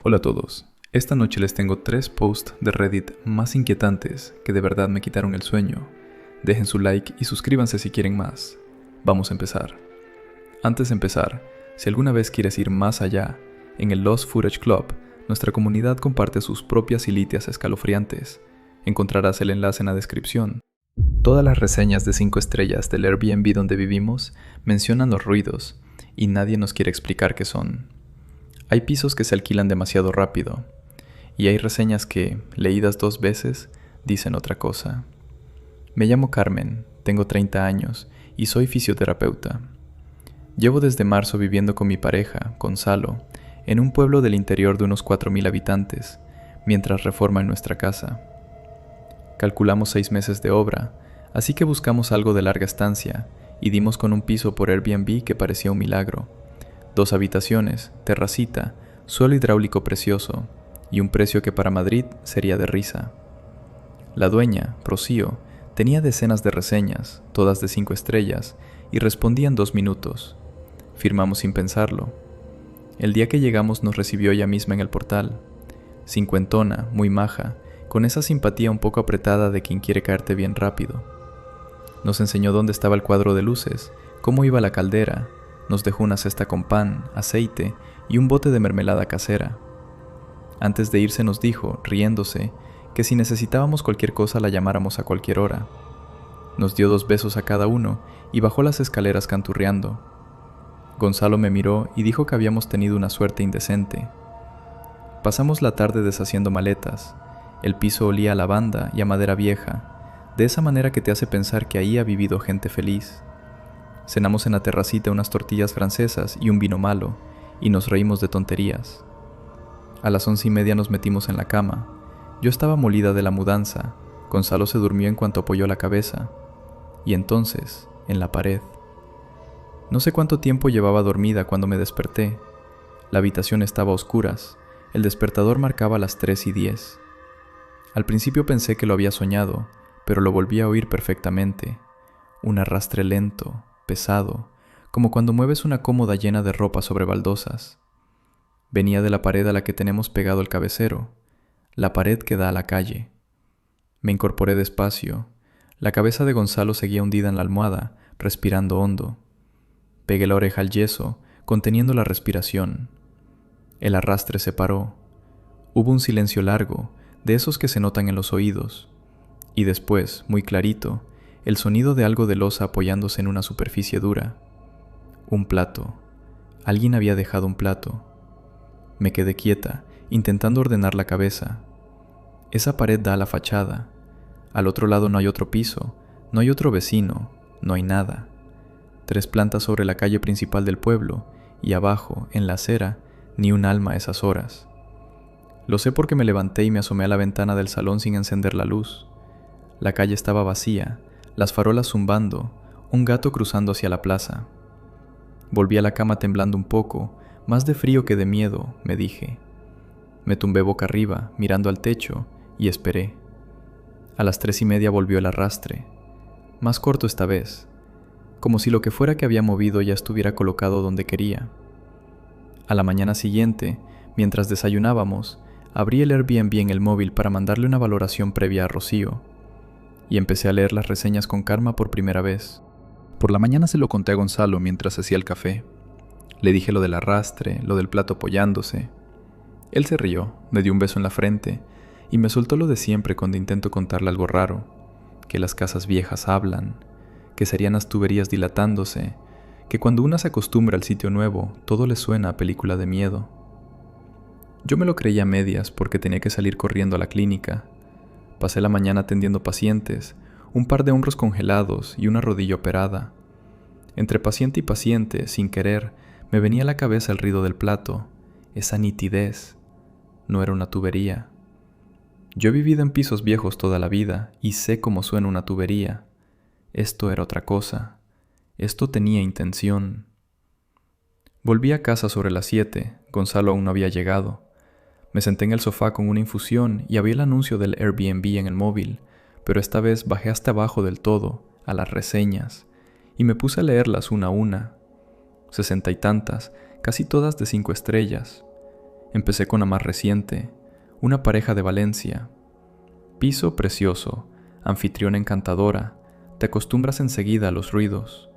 Hola a todos. Esta noche les tengo 3 posts de Reddit más inquietantes que de verdad me quitaron el sueño. Dejen su like y suscríbanse si quieren más. Vamos a empezar. Antes de empezar, si alguna vez quieres ir más allá, en el Lost Footage Club, nuestra comunidad comparte sus propias hilitias escalofriantes. Encontrarás el enlace en la descripción. Todas las reseñas de 5 estrellas del Airbnb donde vivimos mencionan los ruidos, y nadie nos quiere explicar qué son. Hay pisos que se alquilan demasiado rápido, y hay reseñas que, leídas 2 veces, dicen otra cosa. Me llamo Carmen, tengo 30 años y soy fisioterapeuta. Llevo desde marzo viviendo con mi pareja, Gonzalo, en un pueblo del interior de unos 4,000 habitantes, mientras reforman nuestra casa. Calculamos 6 meses de obra, así que buscamos algo de larga estancia y dimos con un piso por Airbnb que parecía un milagro. 2 habitaciones, terracita, suelo hidráulico precioso y un precio que para Madrid sería de risa. La dueña, Rocío, tenía decenas de reseñas, todas de 5 estrellas, y respondía en 2 minutos. Firmamos sin pensarlo. El día que llegamos nos recibió ella misma en el portal. Cincuentona, muy maja, con esa simpatía un poco apretada de quien quiere caerte bien rápido. Nos enseñó dónde estaba el cuadro de luces, cómo iba la caldera. Nos dejó una cesta con pan, aceite y un bote de mermelada casera. Antes de irse nos dijo, riéndose, que si necesitábamos cualquier cosa la llamáramos a cualquier hora. Nos dio 2 besos a cada uno y bajó las escaleras canturreando. Gonzalo me miró y dijo que habíamos tenido una suerte indecente. Pasamos la tarde deshaciendo maletas. El piso olía a lavanda y a madera vieja, de esa manera que te hace pensar que ahí ha vivido gente feliz. Cenamos en la terracita unas tortillas francesas y un vino malo, y nos reímos de tonterías. A las 11:30 nos metimos en la cama. Yo estaba molida de la mudanza, Gonzalo se durmió en cuanto apoyó la cabeza. Y entonces, en la pared. No sé cuánto tiempo llevaba dormida cuando me desperté. La habitación estaba a oscuras, el despertador marcaba las 3:10. Al principio pensé que lo había soñado, pero lo volví a oír perfectamente. Un arrastre lento, pesado, como cuando mueves una cómoda llena de ropa sobre baldosas. Venía de la pared a la que tenemos pegado el cabecero, la pared que da a la calle. Me incorporé despacio. La cabeza de Gonzalo seguía hundida en la almohada, respirando hondo. Pegué la oreja al yeso, conteniendo la respiración. El arrastre se paró. Hubo un silencio largo, de esos que se notan en los oídos. Y después, muy clarito, el sonido de algo de losa apoyándose en una superficie dura. Un plato. Alguien había dejado un plato. Me quedé quieta, intentando ordenar la cabeza. Esa pared da a la fachada. Al otro lado no hay otro piso, no hay otro vecino, no hay nada. 3 plantas sobre la calle principal del pueblo, y abajo, en la acera, ni un alma a esas horas. Lo sé porque me levanté y me asomé a la ventana del salón sin encender la luz. La calle estaba vacía, las farolas zumbando, un gato cruzando hacia la plaza. Volví a la cama temblando un poco, más de frío que de miedo, me dije. Me tumbé boca arriba, mirando al techo, y esperé. A las 3:30 volvió el arrastre, más corto esta vez, como si lo que fuera que había movido ya estuviera colocado donde quería. A la mañana siguiente, mientras desayunábamos, abrí el Airbnb en el móvil para mandarle una valoración previa a Rocío, y empecé a leer las reseñas con calma por primera vez. Por la mañana se lo conté a Gonzalo mientras hacía el café. Le dije lo del arrastre, lo del plato apoyándose. Él se rió, me dio un beso en la frente y me soltó lo de siempre cuando intento contarle algo raro, que las casas viejas hablan, que serían las tuberías dilatándose, que cuando una se acostumbra al sitio nuevo, todo le suena a película de miedo. Yo me lo creía a medias porque tenía que salir corriendo a la clínica. Pasé la mañana atendiendo pacientes, un par de hombros congelados y una rodilla operada. Entre paciente y paciente, sin querer, me venía a la cabeza el ruido del plato, esa nitidez. No era una tubería. Yo he vivido en pisos viejos toda la vida y sé cómo suena una tubería. Esto era otra cosa. Esto tenía intención. Volví a casa sobre las 7, Gonzalo aún no había llegado. Me senté en el sofá con una infusión y había el anuncio del Airbnb en el móvil, pero esta vez bajé hasta abajo del todo, a las reseñas, y me puse a leerlas una a una. 60 y tantas, casi todas de 5 estrellas. Empecé con la más reciente, una pareja de Valencia. Piso precioso, anfitriona encantadora, te acostumbras enseguida a los ruidos.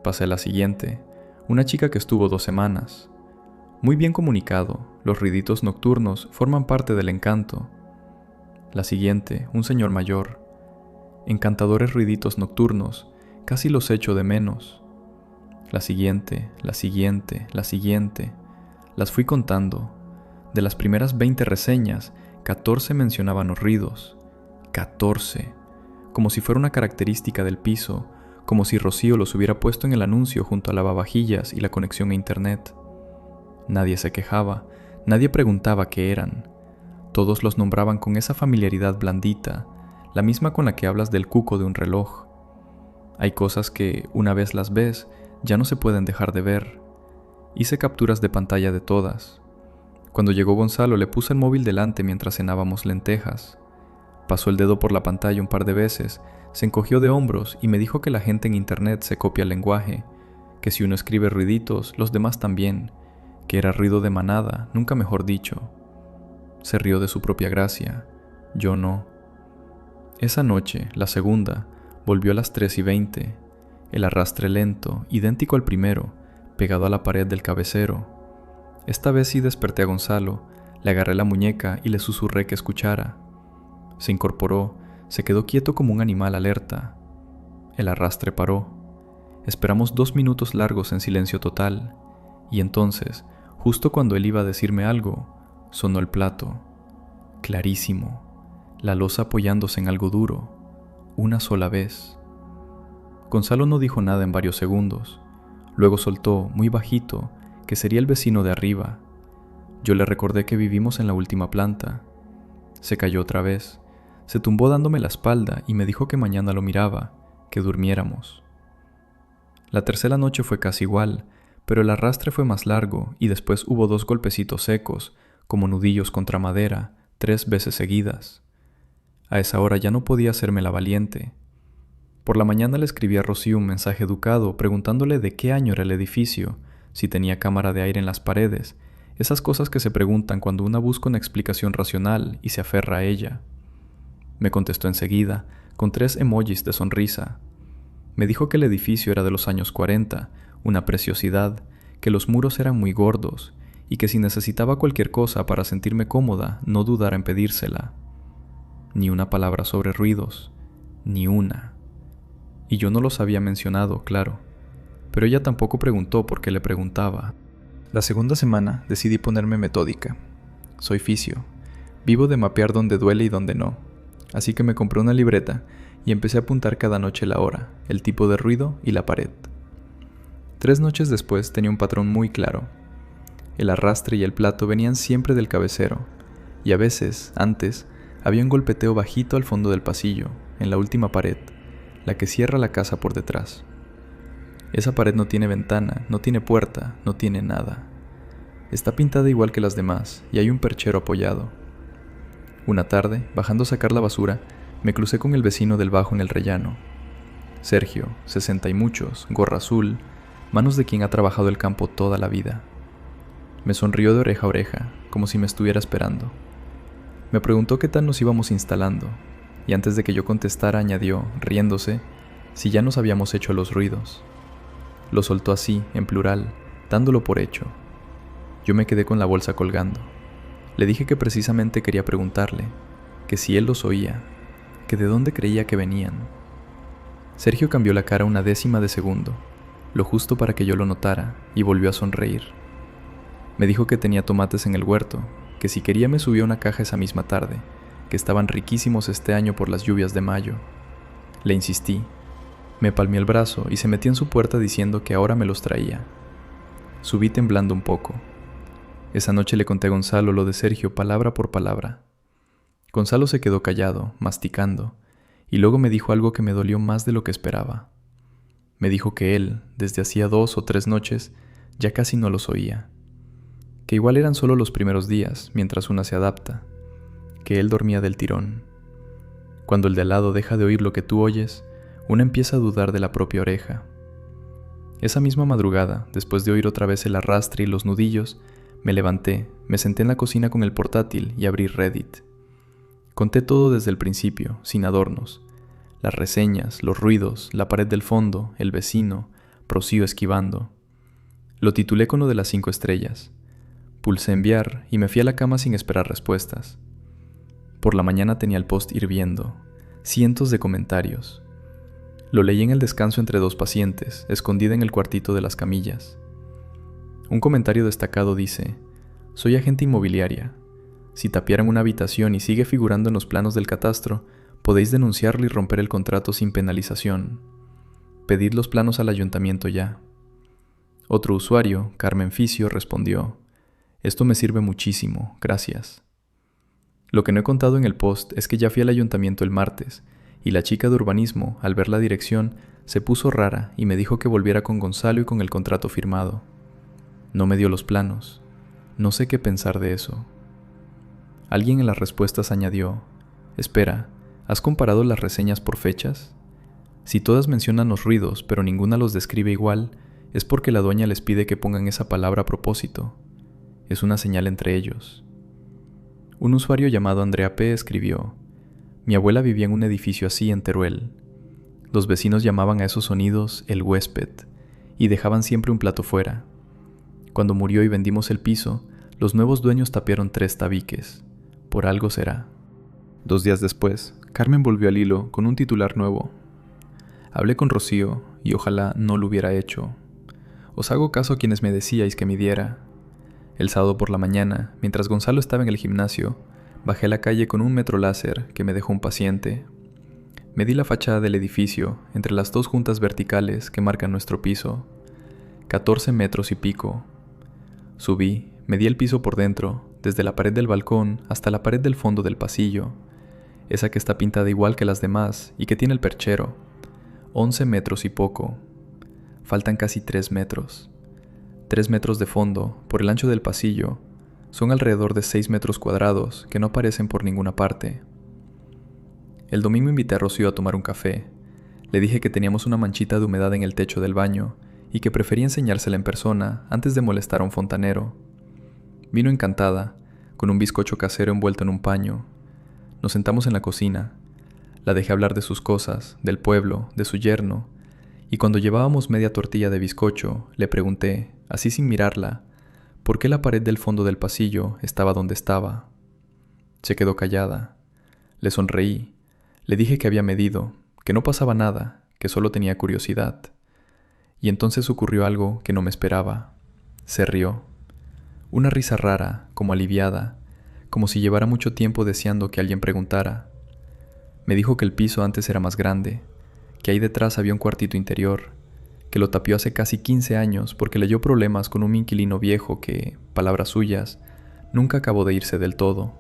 Pasé a la siguiente, una chica que estuvo 2 semanas. Muy bien comunicado, los ruiditos nocturnos forman parte del encanto. La siguiente, un señor mayor. Encantadores ruiditos nocturnos, casi los echo de menos. La siguiente, la siguiente, la siguiente. Las fui contando. De las primeras 20 reseñas, 14 mencionaban los ruidos. 14. Como si fuera una característica del piso, como si Rocío los hubiera puesto en el anuncio junto a lavavajillas y la conexión a internet. Nadie se quejaba, nadie preguntaba qué eran. Todos los nombraban con esa familiaridad blandita, la misma con la que hablas del cuco de un reloj. Hay cosas que, una vez las ves, ya no se pueden dejar de ver. Hice capturas de pantalla de todas. Cuando llegó Gonzalo le puse el móvil delante mientras cenábamos lentejas. Pasó el dedo por la pantalla un par de veces, se encogió de hombros y me dijo que la gente en internet se copia el lenguaje, que si uno escribe ruiditos, los demás también, que era ruido de manada, nunca mejor dicho. Se rió de su propia gracia, yo no. Esa noche, la segunda, volvió a las 3:20, el arrastre lento, idéntico al primero, pegado a la pared del cabecero. Esta vez sí desperté a Gonzalo, le agarré la muñeca y le susurré que escuchara. Se incorporó, se quedó quieto como un animal alerta. El arrastre paró. Esperamos 2 minutos largos en silencio total, y entonces, justo cuando él iba a decirme algo, sonó el plato. Clarísimo, la losa apoyándose en algo duro, una sola vez. Gonzalo no dijo nada en varios segundos. Luego soltó, muy bajito, que sería el vecino de arriba. Yo le recordé que vivimos en la última planta. Se cayó otra vez. Se tumbó dándome la espalda y me dijo que mañana lo miraba, que durmiéramos. La tercera noche fue casi igual, pero el arrastre fue más largo y después hubo 2 golpecitos secos, como nudillos contra madera, 3 veces seguidas. A esa hora ya no podía hacerme la valiente. Por la mañana le escribí a Rocío un mensaje educado preguntándole de qué año era el edificio, si tenía cámara de aire en las paredes, esas cosas que se preguntan cuando una busca una explicación racional y se aferra a ella. Me contestó enseguida, con 3 emojis de sonrisa. Me dijo que el edificio era de los años 40, una preciosidad, que los muros eran muy gordos, y que si necesitaba cualquier cosa para sentirme cómoda, no dudara en pedírsela. Ni una palabra sobre ruidos, ni una. Y yo no los había mencionado, claro, pero ella tampoco preguntó por qué le preguntaba. La segunda semana decidí ponerme metódica. Soy fisio. Vivo de mapear dónde duele y dónde no. Así que me compré una libreta y empecé a apuntar cada noche la hora, el tipo de ruido y la pared. 3 noches después tenía un patrón muy claro. El arrastre y el plato venían siempre del cabecero, y a veces, antes, había un golpeteo bajito al fondo del pasillo, en la última pared, la que cierra la casa por detrás. Esa pared no tiene ventana, no tiene puerta, no tiene nada. Está pintada igual que las demás, y hay un perchero apoyado. Una tarde, bajando a sacar la basura, me crucé con el vecino del bajo en el rellano. Sergio, 60 y muchos, gorra azul, manos de quien ha trabajado el campo toda la vida. Me sonrió de oreja a oreja, como si me estuviera esperando. Me preguntó qué tal nos íbamos instalando, y antes de que yo contestara añadió, riéndose, si ya nos habíamos hecho los ruidos. Lo soltó así, en plural, dándolo por hecho. Yo me quedé con la bolsa colgando. Le dije que precisamente quería preguntarle, que si él los oía, que de dónde creía que venían. Sergio cambió la cara 1/10 de segundo, lo justo para que yo lo notara, y volvió a sonreír. Me dijo que tenía tomates en el huerto, que si quería me subía una caja esa misma tarde, que estaban riquísimos este año por las lluvias de mayo. Le insistí. Me palmeó el brazo y se metió en su puerta diciendo que ahora me los traía. Subí temblando un poco. Esa noche le conté a Gonzalo lo de Sergio palabra por palabra. Gonzalo se quedó callado, masticando, y luego me dijo algo que me dolió más de lo que esperaba. Me dijo que él, desde hacía 2 o 3 noches, ya casi no los oía. Que igual eran solo los primeros días, mientras una se adapta. Que él dormía del tirón. Cuando el de al lado deja de oír lo que tú oyes, una empieza a dudar de la propia oreja. Esa misma madrugada, después de oír otra vez el arrastre y los nudillos, Me levanté, me senté en la cocina con el portátil y abrí Reddit. Conté todo desde el principio, sin adornos. Las reseñas, los ruidos, la pared del fondo, el vecino, Rocío esquivando. Lo titulé con lo de las 5 estrellas. Pulsé enviar y me fui a la cama sin esperar respuestas. Por la mañana tenía el post hirviendo, cientos de comentarios. Lo leí en el descanso entre 2 pacientes, escondida en el cuartito de las camillas. Un comentario destacado dice: soy agente inmobiliaria. Si tapiaran una habitación y sigue figurando en los planos del catastro, podéis denunciarlo y romper el contrato sin penalización. Pedid los planos al ayuntamiento ya. Otro usuario, Carmen Ficio, respondió: esto me sirve muchísimo, gracias. Lo que no he contado en el post es que ya fui al ayuntamiento el martes, y la chica de urbanismo, al ver la dirección, se puso rara y me dijo que volviera con Gonzalo y con el contrato firmado. No me dio los planos. No sé qué pensar de eso. Alguien en las respuestas añadió: espera, ¿has comparado las reseñas por fechas? Si todas mencionan los ruidos, pero ninguna los describe igual, es porque la dueña les pide que pongan esa palabra a propósito. Es una señal entre ellos. Un usuario llamado Andrea P. escribió: mi abuela vivía en un edificio así en Teruel. Los vecinos llamaban a esos sonidos el huésped y dejaban siempre un plato fuera. Cuando murió y vendimos el piso, los nuevos dueños tapiaron 3 tabiques. Por algo será. 2 días después, Carmen volvió al hilo con un titular nuevo. Hablé con Rocío y ojalá no lo hubiera hecho. Os hago caso a quienes me decíais que midiera. El sábado por la mañana, mientras Gonzalo estaba en el gimnasio, bajé a la calle con un metro láser que me dejó un paciente. Medí la fachada del edificio entre las 2 juntas verticales que marcan nuestro piso. 14 metros y pico. Subí, medí el piso por dentro, desde la pared del balcón hasta la pared del fondo del pasillo, esa que está pintada igual que las demás y que tiene el perchero. 11 metros y poco. Faltan casi 3 metros. 3 metros de fondo, por el ancho del pasillo, son alrededor de 6 metros cuadrados que no aparecen por ninguna parte. El domingo invité a Rocío a tomar un café. Le dije que teníamos una manchita de humedad en el techo del baño y que prefería enseñársela en persona antes de molestar a un fontanero. Vino encantada, con un bizcocho casero envuelto en un paño. Nos sentamos en la cocina. La dejé hablar de sus cosas, del pueblo, de su yerno, y cuando llevábamos media tortilla de bizcocho, le pregunté, así sin mirarla, por qué la pared del fondo del pasillo estaba donde estaba. Se quedó callada. Le sonreí. Le dije que había medido, que no pasaba nada, que solo tenía curiosidad. Y entonces ocurrió algo que no me esperaba. Se rió. Una risa rara, como aliviada, como si llevara mucho tiempo deseando que alguien preguntara. Me dijo que el piso antes era más grande, que ahí detrás había un cuartito interior, que lo tapió hace casi 15 años porque le dio problemas con un inquilino viejo que, palabras suyas, nunca acabó de irse del todo.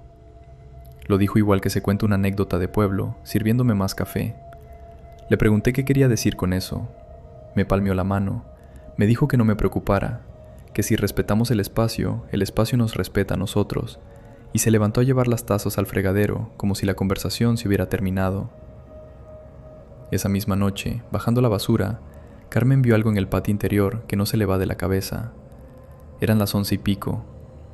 Lo dijo igual que se cuenta una anécdota de pueblo, sirviéndome más café. Le pregunté qué quería decir con eso. Me palmeó la mano, me dijo que no me preocupara, que si respetamos el espacio nos respeta a nosotros, y se levantó a llevar las tazas al fregadero como si la conversación se hubiera terminado. Esa misma noche, bajando la basura, Carmen vio algo en el patio interior que no se le va de la cabeza. Eran las 11 y pico.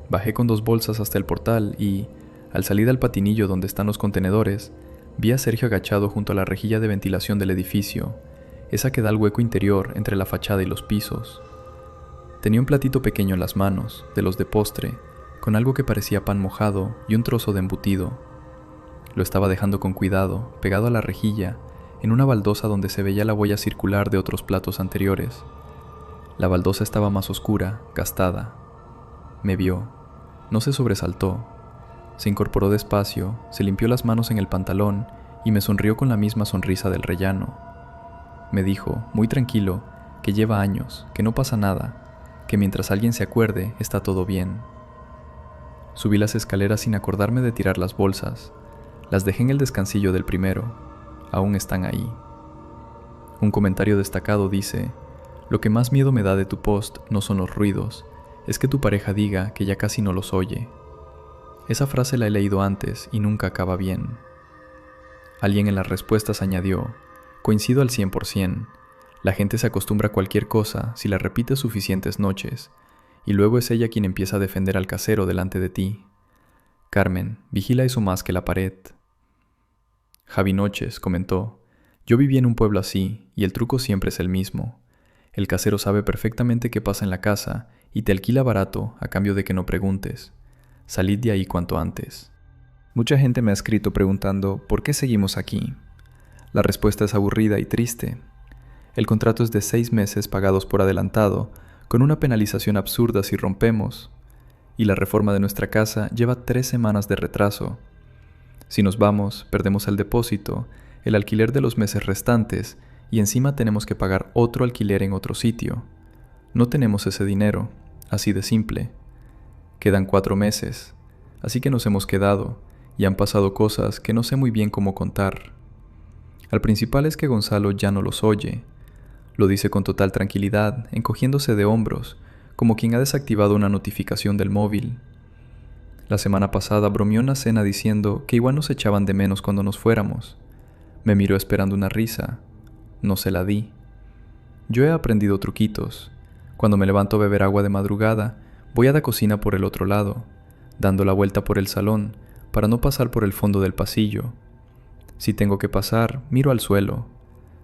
Bajé con 2 bolsas hasta el portal y, al salir al patinillo donde están los contenedores, vi a Sergio agachado junto a la rejilla de ventilación del edificio, esa que da al hueco interior entre la fachada y los pisos. Tenía un platito pequeño en las manos, de los de postre, con algo que parecía pan mojado y un trozo de embutido. Lo estaba dejando con cuidado, pegado a la rejilla, en una baldosa donde se veía la huella circular de otros platos anteriores. La baldosa estaba más oscura, gastada. Me vio. No se sobresaltó. Se incorporó despacio, se limpió las manos en el pantalón y me sonrió con la misma sonrisa del rellano. Me dijo, muy tranquilo, que lleva años, que no pasa nada, que mientras alguien se acuerde está todo bien. Subí las escaleras sin acordarme de tirar las bolsas. Las dejé en el descansillo del primero. Aún están ahí. Un comentario destacado dice: lo que más miedo me da de tu post no son los ruidos, es que tu pareja diga que ya casi no los oye. Esa frase la he leído antes y nunca acaba bien. Alguien en las respuestas añadió: coincido al 100%. La gente se acostumbra a cualquier cosa si la repite suficientes noches, y luego es ella quien empieza a defender al casero delante de ti. Carmen, vigila eso más que la pared. Javi Noches comentó: yo viví en un pueblo así, y el truco siempre es el mismo. El casero sabe perfectamente qué pasa en la casa y te alquila barato a cambio de que no preguntes. Salid de ahí cuanto antes. Mucha gente me ha escrito preguntando ¿por qué seguimos aquí? La respuesta es aburrida y triste. El contrato es de 6 meses pagados por adelantado, con una penalización absurda si rompemos, y la reforma de nuestra casa lleva 3 semanas de retraso. Si nos vamos, perdemos el depósito, el alquiler de los meses restantes, y encima tenemos que pagar otro alquiler en otro sitio. No tenemos ese dinero, así de simple. Quedan 4 meses, así que nos hemos quedado, y han pasado cosas que no sé muy bien cómo contar. Al principal es que Gonzalo ya no los oye. Lo dice con total tranquilidad, encogiéndose de hombros, como quien ha desactivado una notificación del móvil. La semana pasada bromeó en la cena diciendo que igual nos echaban de menos cuando nos fuéramos. Me miró esperando una risa. No se la di. Yo he aprendido truquitos. Cuando me levanto a beber agua de madrugada, voy a la cocina por el otro lado, dando la vuelta por el salón, para no pasar por el fondo del pasillo. Si tengo que pasar, miro al suelo.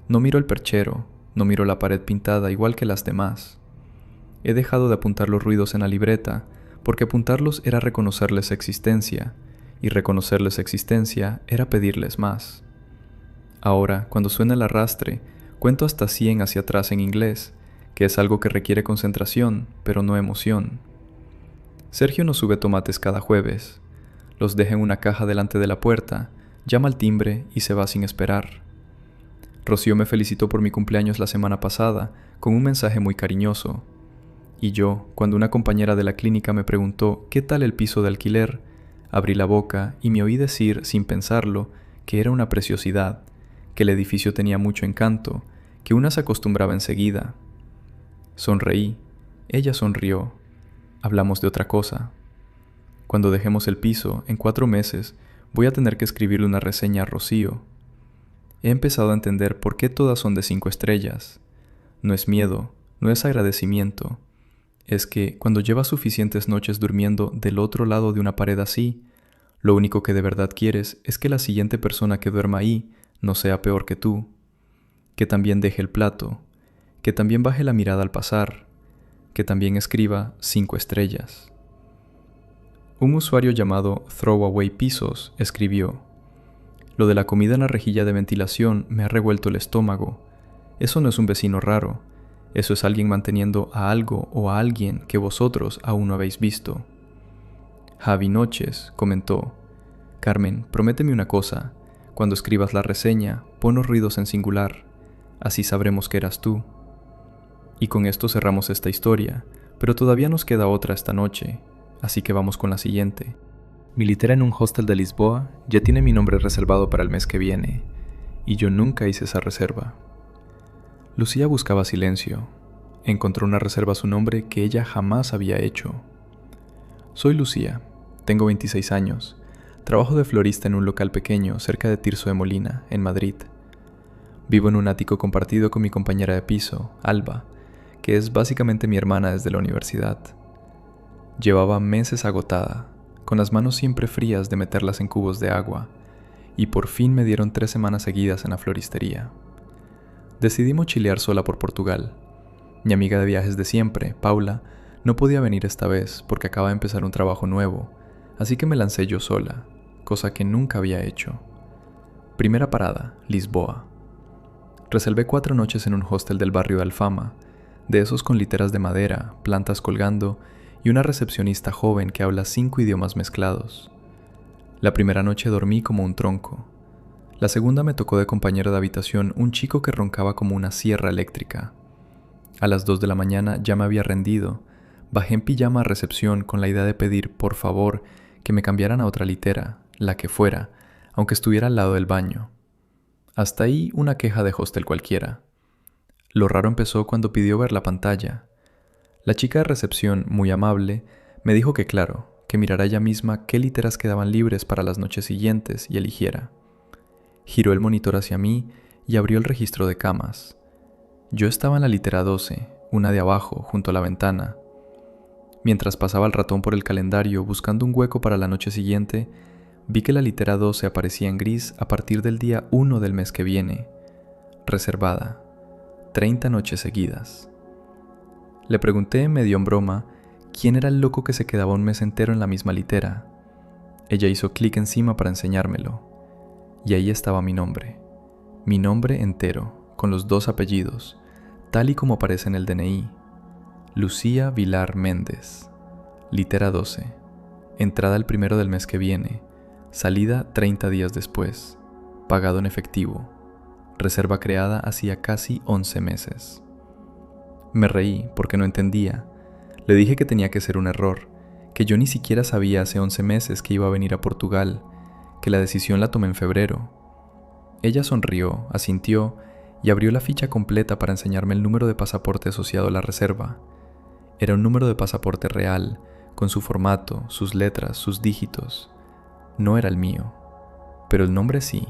No miro el perchero, no miro la pared pintada igual que las demás. He dejado de apuntar los ruidos en la libreta, porque apuntarlos era reconocerles existencia, y reconocerles existencia era pedirles más. Ahora, cuando suena el arrastre, cuento hasta 100 hacia atrás en inglés, que es algo que requiere concentración, pero no emoción. Sergio nos sube tomates cada jueves. Los deja en una caja delante de la puerta, llama al timbre y se va sin esperar. Rocío me felicitó por mi cumpleaños la semana pasada, con un mensaje muy cariñoso. Y yo, cuando una compañera de la clínica me preguntó ¿qué tal el piso de alquiler?, abrí la boca y me oí decir, sin pensarlo, que era una preciosidad, que el edificio tenía mucho encanto, que una se acostumbraba enseguida. Sonreí, ella sonrió. Hablamos de otra cosa. Cuando dejemos el piso, en 4 meses, voy a tener que escribirle una reseña a Rocío. He empezado a entender por qué todas son de 5 estrellas. No es miedo, no es agradecimiento. Es que, cuando llevas suficientes noches durmiendo del otro lado de una pared así, lo único que de verdad quieres es que la siguiente persona que duerma ahí no sea peor que tú. Que también deje el plato, que también baje la mirada al pasar, que también escriba 5 estrellas. Un usuario llamado Throwaway Pisos escribió: lo de la comida en la rejilla de ventilación me ha revuelto el estómago. Eso no es un vecino raro. Eso es alguien manteniendo a algo o a alguien que vosotros aún no habéis visto. Javi Noches comentó: Carmen, prométeme una cosa. Cuando escribas la reseña, pon los ruidos en singular. Así sabremos que eras tú. Y con esto cerramos esta historia, pero todavía nos queda otra esta noche, así que vamos con la siguiente. Mi litera en un hostel de Lisboa ya tiene mi nombre reservado para el mes que viene, y yo nunca hice esa reserva. Lucía buscaba silencio. Encontró una reserva a su nombre que ella jamás había hecho. Soy Lucía, tengo 26 años, trabajo de florista en un local pequeño cerca de Tirso de Molina, en Madrid. Vivo en un ático compartido con mi compañera de piso, Alba, que es básicamente mi hermana desde la universidad. Llevaba meses agotada, con las manos siempre frías de meterlas en cubos de agua, y por fin me dieron 3 semanas seguidas en la floristería. Decidí mochilear sola por Portugal. Mi amiga de viajes de siempre, Paula, no podía venir esta vez porque acaba de empezar un trabajo nuevo, así que me lancé yo sola, cosa que nunca había hecho. Primera parada, Lisboa. Reservé 4 noches en un hostel del barrio de Alfama, de esos con literas de madera, plantas colgando y una recepcionista joven que habla 5 idiomas mezclados. La primera noche dormí como un tronco. La segunda me tocó de compañero de habitación un chico que roncaba como una sierra eléctrica. A las 2 de la mañana ya me había rendido. Bajé en pijama a recepción con la idea de pedir, por favor, que me cambiaran a otra litera, la que fuera, aunque estuviera al lado del baño. Hasta ahí una queja de hostel cualquiera. Lo raro empezó cuando pidió ver la pantalla. La chica de recepción, muy amable, me dijo que claro, que mirara ella misma qué literas quedaban libres para las noches siguientes y eligiera. Giró el monitor hacia mí y abrió el registro de camas. Yo estaba en la litera 12, una de abajo, junto a la ventana. Mientras pasaba el ratón por el calendario buscando un hueco para la noche siguiente, vi que la litera 12 aparecía en gris a partir del día 1 del mes que viene. Reservada. 30 noches seguidas. Le pregunté medio en broma quién era el loco que se quedaba un mes entero en la misma litera. Ella hizo clic encima para enseñármelo. Y ahí estaba mi nombre. Mi nombre entero, con los 2 apellidos, tal y como aparece en el DNI. Lucía Vilar Méndez. Litera 12. Entrada el 1 del mes que viene. Salida 30 días después. Pagado en efectivo. Reserva creada hacía casi 11 meses. Me reí porque no entendía. Le dije que tenía que ser un error, que yo ni siquiera sabía hace 11 meses que iba a venir a Portugal, que la decisión la tomé en febrero. Ella sonrió, asintió y abrió la ficha completa para enseñarme el número de pasaporte asociado a la reserva. Era un número de pasaporte real, con su formato, sus letras, sus dígitos. No era el mío, pero el nombre sí.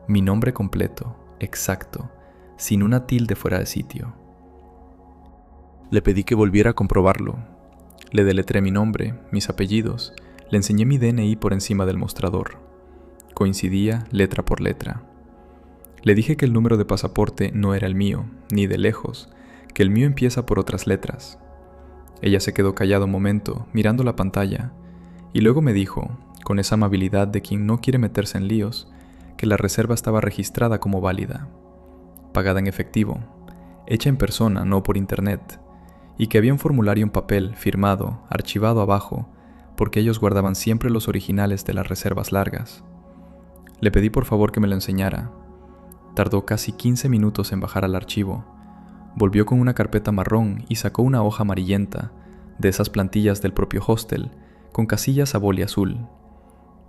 Mi nombre completo, exacto, sin una tilde fuera de sitio. Le pedí que volviera a comprobarlo. Le deletré mi nombre, mis apellidos, le enseñé mi DNI por encima del mostrador. Coincidía letra por letra. Le dije que el número de pasaporte no era el mío, ni de lejos, que el mío empieza por otras letras. Ella se quedó callada un momento, mirando la pantalla, y luego me dijo, con esa amabilidad de quien no quiere meterse en líos, que la reserva estaba registrada como válida, pagada en efectivo, hecha en persona, no por internet, y que había un formulario en papel, firmado, archivado abajo, porque ellos guardaban siempre los originales de las reservas largas. Le pedí por favor que me lo enseñara. Tardó casi 15 minutos en bajar al archivo. Volvió con una carpeta marrón y sacó una hoja amarillenta, de esas plantillas del propio hostel, con casillas a boli azul.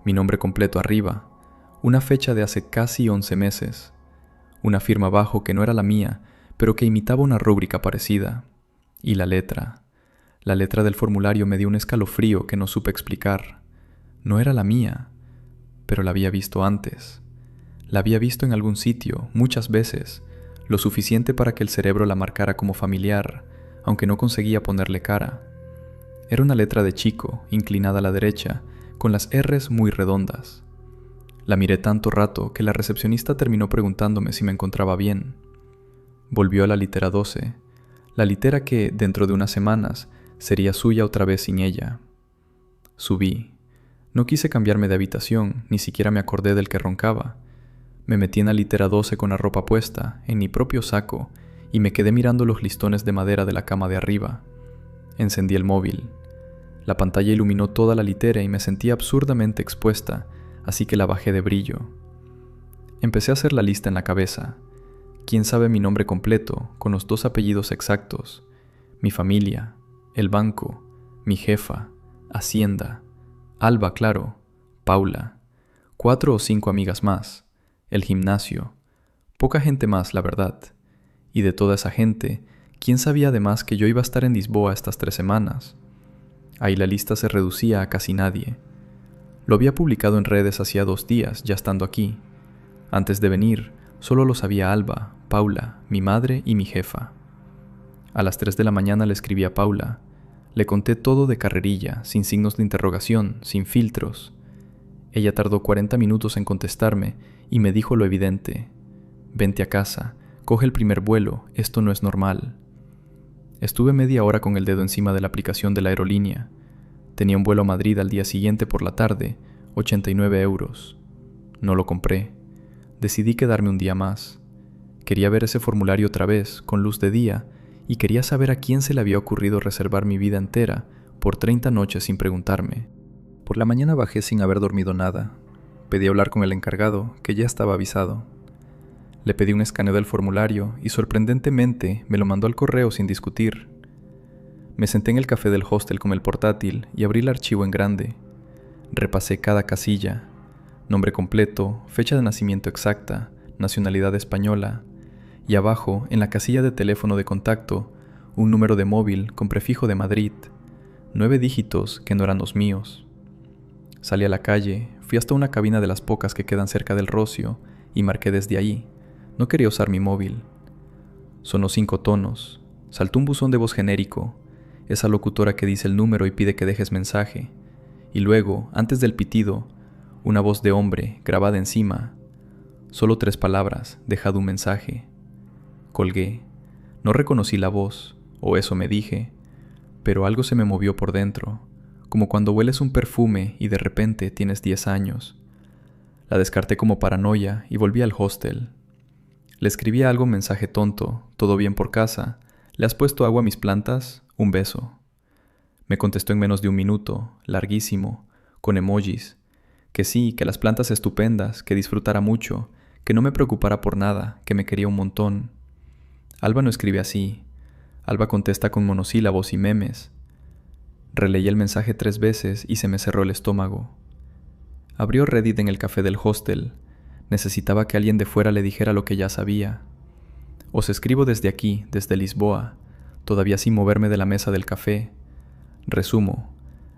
Mi nombre completo arriba, una fecha de hace casi 11 meses, una firma abajo que no era la mía, pero que imitaba una rúbrica parecida. Y la letra del formulario me dio un escalofrío que no supe explicar. No era la mía, pero la había visto antes. La había visto en algún sitio, muchas veces, lo suficiente para que el cerebro la marcara como familiar, aunque no conseguía ponerle cara. Era una letra de chico, inclinada a la derecha, con las R's muy redondas. La miré tanto rato que la recepcionista terminó preguntándome si me encontraba bien. Volvió a la litera 12, la litera que, dentro de unas semanas, sería suya otra vez sin ella. Subí. No quise cambiarme de habitación, ni siquiera me acordé del que roncaba. Me metí en la litera 12 con la ropa puesta, en mi propio saco, y me quedé mirando los listones de madera de la cama de arriba. Encendí el móvil. La pantalla iluminó toda la litera y me sentí absurdamente expuesta, así que la bajé de brillo. Empecé a hacer la lista en la cabeza. ¿Quién sabe mi nombre completo, con los 2 apellidos exactos? Mi familia, el banco, mi jefa, Hacienda, Alba, claro, Paula, 4 o 5 amigas más, el gimnasio, poca gente más, la verdad. Y de toda esa gente, ¿quién sabía además que yo iba a estar en Lisboa estas 3 semanas? Ahí la lista se reducía a casi nadie. Lo había publicado en redes hacía 2 días, ya estando aquí. Antes de venir, solo lo sabía Alba, Paula, mi madre y mi jefa. A las 3 de la mañana le escribí a Paula. Le conté todo de carrerilla, sin signos de interrogación, sin filtros. Ella tardó 40 minutos en contestarme y me dijo lo evidente. Vente a casa, coge el primer vuelo, esto no es normal. Estuve media hora con el dedo encima de la aplicación de la aerolínea. Tenía un vuelo a Madrid al día siguiente por la tarde, 89 euros. No lo compré. Decidí quedarme un día más. Quería ver ese formulario otra vez, con luz de día, y quería saber a quién se le había ocurrido reservar mi vida entera por 30 noches sin preguntarme. Por la mañana bajé sin haber dormido nada. Pedí hablar con el encargado, que ya estaba avisado. Le pedí un escaneo del formulario y sorprendentemente me lo mandó al correo sin discutir. Me senté en el café del hostel con el portátil y abrí el archivo en grande. Repasé cada casilla. Nombre completo, fecha de nacimiento exacta, nacionalidad española, y abajo, en la casilla de teléfono de contacto, un número de móvil con prefijo de Madrid, 9 dígitos que no eran los míos. Salí a la calle, fui hasta una cabina de las pocas que quedan cerca del Rocio y marqué desde ahí. No quería usar mi móvil. Sonó 5 tonos, saltó un buzón de voz genérico, esa locutora que dice el número y pide que dejes mensaje. Y luego, antes del pitido, una voz de hombre grabada encima. Solo 3 palabras, dejad un mensaje. Colgué. No reconocí la voz, o eso me dije, pero algo se me movió por dentro, como cuando hueles un perfume y de repente tienes 10 años. La descarté como paranoia y volví al hostel. Le escribí algo, mensaje tonto, todo bien por casa, ¿le has puesto agua a mis plantas? Un beso. Me contestó en menos de 1 minuto, larguísimo, con emojis, que sí, que las plantas estupendas, que disfrutara mucho, que no me preocupara por nada, que me quería un montón. Alba no escribe así. Alba contesta con monosílabos y memes. Releí el mensaje 3 veces y se me cerró el estómago. Abrió Reddit en el café del hostel. Necesitaba que alguien de fuera le dijera lo que ya sabía. Os escribo desde aquí, desde Lisboa, todavía sin moverme de la mesa del café. Resumo.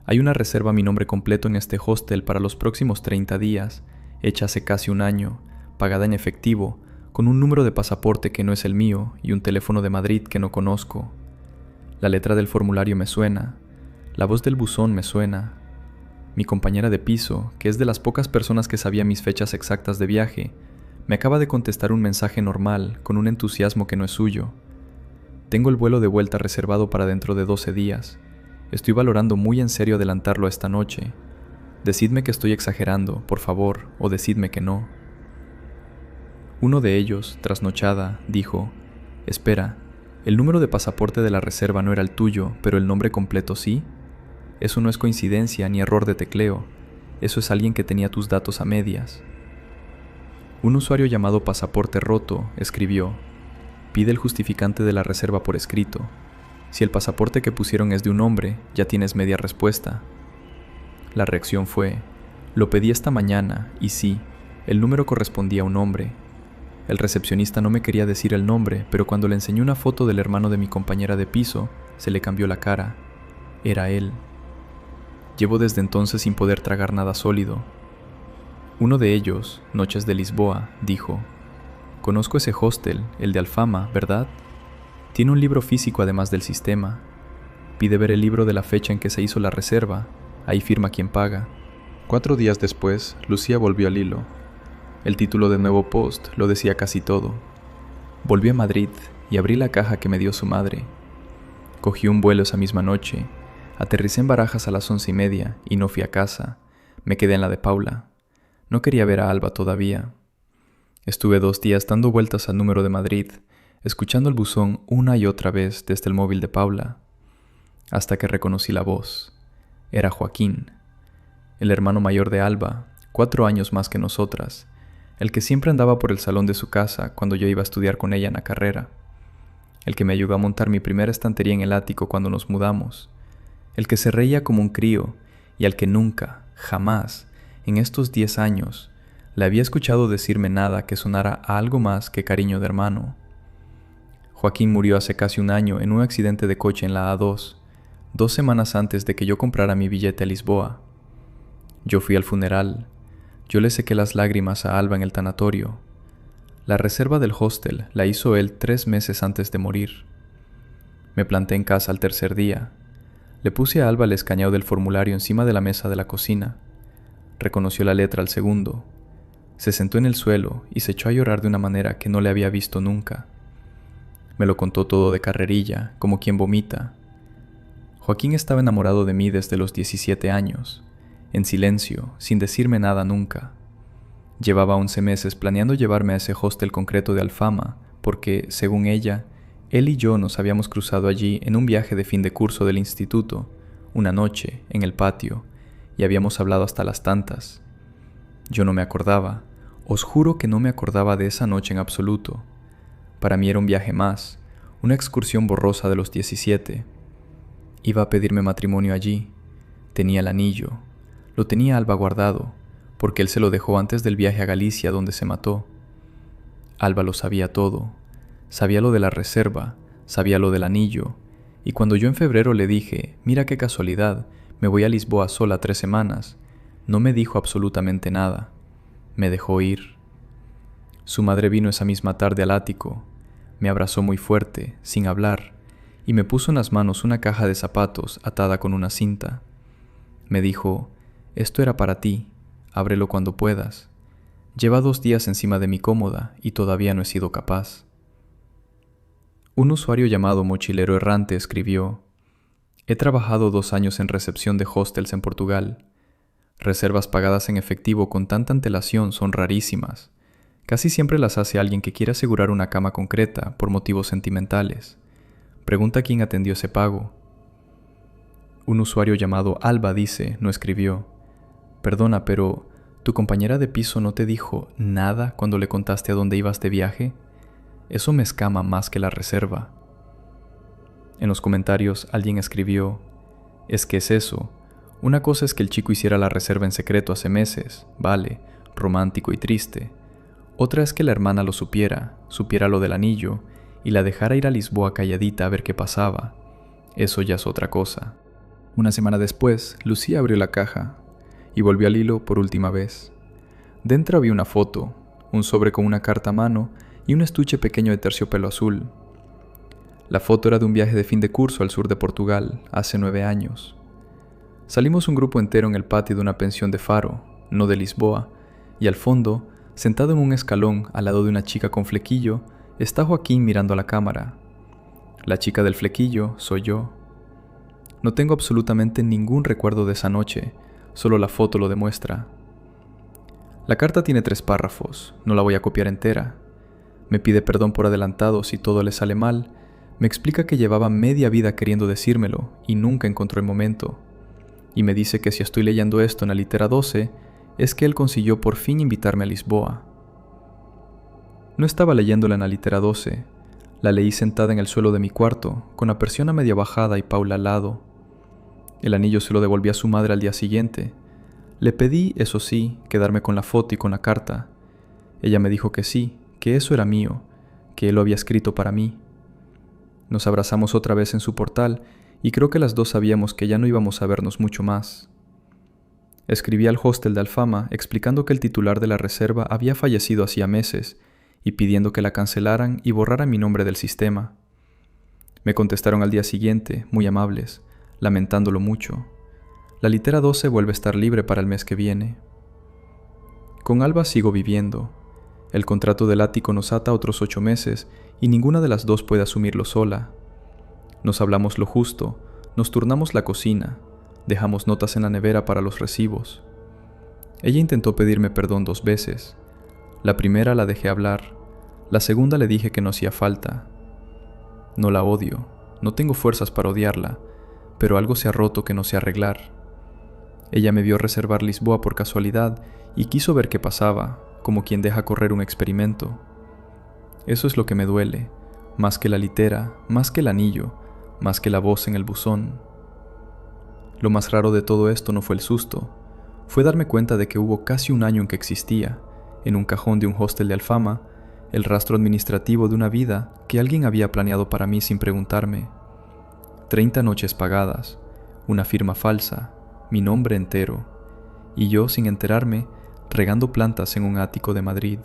Hay una reserva a mi nombre completo en este hostel para los próximos 30 días, hecha hace casi 1 año, pagada en efectivo, con un número de pasaporte que no es el mío y un teléfono de Madrid que no conozco. La letra del formulario me suena, la voz del buzón me suena. Mi compañera de piso, que es de las pocas personas que sabía mis fechas exactas de viaje, me acaba de contestar un mensaje normal, con un entusiasmo que no es suyo. Tengo el vuelo de vuelta reservado para dentro de 12 días. Estoy valorando muy en serio adelantarlo a esta noche. Decidme que estoy exagerando, por favor, o decidme que no. Uno de ellos, trasnochada, dijo: «Espera, el número de pasaporte de la reserva no era el tuyo, pero el nombre completo sí. Eso no es coincidencia ni error de tecleo. Eso es alguien que tenía tus datos a medias». Un usuario llamado Pasaporte Roto escribió: «Pide el justificante de la reserva por escrito. Si el pasaporte que pusieron es de un hombre, ya tienes media respuesta». La reacción fue: «Lo pedí esta mañana, y sí, el número correspondía a un hombre». El recepcionista no me quería decir el nombre, pero cuando le enseñé una foto del hermano de mi compañera de piso, se le cambió la cara. Era él. Llevo desde entonces sin poder tragar nada sólido. Uno de ellos, Noches de Lisboa, dijo: «Conozco ese hostel, el de Alfama, ¿verdad? Tiene un libro físico además del sistema. Pide ver el libro de la fecha en que se hizo la reserva, ahí firma quien paga». 4 días después, Lucía volvió al hilo. El título del nuevo post lo decía casi todo. Volví a Madrid y abrí la caja que me dio su madre. Cogí un vuelo esa misma noche, aterricé en Barajas a las 11:30 y no fui a casa, me quedé en la de Paula. No quería ver a Alba todavía. Estuve 2 días dando vueltas al número de Madrid, escuchando el buzón una y otra vez desde el móvil de Paula, hasta que reconocí la voz. Era Joaquín, el hermano mayor de Alba, 4 años más que nosotras, el que siempre andaba por el salón de su casa cuando yo iba a estudiar con ella en la carrera, el que me ayudó a montar mi primera estantería en el ático cuando nos mudamos, el que se reía como un crío y al que nunca, jamás, en estos 10 años, le había escuchado decirme nada que sonara a algo más que cariño de hermano. Joaquín murió hace casi 1 año en un accidente de coche en la A2, 2 semanas antes de que yo comprara mi billete a Lisboa. Yo fui al funeral. Yo le sequé las lágrimas a Alba en el tanatorio. La reserva del hostel la hizo él 3 meses antes de morir. Me planté en casa al tercer día. Le puse a Alba el escañado del formulario encima de la mesa de la cocina. Reconoció la letra al segundo. Se sentó en el suelo y se echó a llorar de una manera que no le había visto nunca. Me lo contó todo de carrerilla, como quien vomita. Joaquín estaba enamorado de mí desde los 17 años. En silencio, sin decirme nada nunca. Llevaba 11 meses planeando llevarme a ese hostel concreto de Alfama, porque, según ella, él y yo nos habíamos cruzado allí en un viaje de fin de curso del instituto, una noche, en el patio, y habíamos hablado hasta las tantas. Yo no me acordaba, os juro que no me acordaba de esa noche en absoluto. Para mí era un viaje más, una excursión borrosa de los 17. Iba a pedirme matrimonio allí. Tenía el anillo. Lo tenía Alba guardado, porque él se lo dejó antes del viaje a Galicia donde se mató. Alba lo sabía todo. Sabía lo de la reserva, sabía lo del anillo, y cuando yo en febrero le dije, mira qué casualidad, me voy a Lisboa sola 3 semanas, no me dijo absolutamente nada. Me dejó ir. Su madre vino esa misma tarde al ático, me abrazó muy fuerte, sin hablar, y me puso en las manos una caja de zapatos atada con una cinta. Me dijo: «Esto era para ti, ábrelo cuando puedas. Lleva 2 días encima de mi cómoda y todavía no he sido capaz». Un usuario llamado Mochilero Errante escribió: «He trabajado 2 años en recepción de hostels en Portugal. Reservas pagadas en efectivo con tanta antelación son rarísimas. Casi siempre las hace alguien que quiere asegurar una cama concreta por motivos sentimentales. Pregunta quién atendió ese pago». Un usuario llamado Alba dice, no escribió: «Perdona, pero ¿tu compañera de piso no te dijo nada cuando le contaste a dónde ibas de viaje? Eso me escama más que la reserva». En los comentarios alguien escribió: «Es que es eso. Una cosa es que el chico hiciera la reserva en secreto hace meses, vale, romántico y triste. Otra es que la hermana lo supiera lo del anillo, y la dejara ir a Lisboa calladita a ver qué pasaba. Eso ya es otra cosa». Una semana después, Lucía abrió la caja y volvió al hilo por última vez. Dentro había una foto, un sobre con una carta a mano y un estuche pequeño de terciopelo azul. La foto era de un viaje de fin de curso al sur de Portugal, hace 9 años. Salimos un grupo entero en el patio de una pensión de Faro, no de Lisboa, y al fondo, sentado en un escalón al lado de una chica con flequillo, está Joaquín mirando a la cámara. La chica del flequillo soy yo. No tengo absolutamente ningún recuerdo de esa noche, solo la foto lo demuestra. La carta tiene 3 párrafos, no la voy a copiar entera. Me pide perdón por adelantado si todo le sale mal, me explica que llevaba media vida queriendo decírmelo y nunca encontró el momento. Y me dice que si estoy leyendo esto en la litera 12, es que él consiguió por fin invitarme a Lisboa. No estaba leyéndola en la litera 12, la leí sentada en el suelo de mi cuarto, con la persiana media bajada y Paula al lado. El anillo se lo devolví a su madre al día siguiente. Le pedí, eso sí, quedarme con la foto y con la carta. Ella me dijo que sí, que eso era mío, que él lo había escrito para mí. Nos abrazamos otra vez en su portal y creo que las dos sabíamos que ya no íbamos a vernos mucho más. Escribí al hostel de Alfama explicando que el titular de la reserva había fallecido hacía meses y pidiendo que la cancelaran y borraran mi nombre del sistema. Me contestaron al día siguiente, muy amables, lamentándolo mucho. La litera 12 vuelve a estar libre para el mes que viene. Con Alba sigo viviendo. El contrato del ático nos ata a otros 8 meses y ninguna de las dos puede asumirlo sola. Nos hablamos lo justo, nos turnamos la cocina, dejamos notas en la nevera para los recibos. Ella intentó pedirme perdón 2 veces. La primera la dejé hablar, la segunda le dije que no hacía falta. No la odio, no tengo fuerzas para odiarla, pero algo se ha roto que no sé arreglar. Ella me vio reservar Lisboa por casualidad y quiso ver qué pasaba, como quien deja correr un experimento. Eso es lo que me duele, más que la litera, más que el anillo, más que la voz en el buzón. Lo más raro de todo esto no fue el susto, fue darme cuenta de que hubo casi 1 año en que existía, en un cajón de un hostel de Alfama, el rastro administrativo de una vida que alguien había planeado para mí sin preguntarme. 30 noches pagadas, una firma falsa, mi nombre entero, y yo, sin enterarme, regando plantas en un ático de Madrid.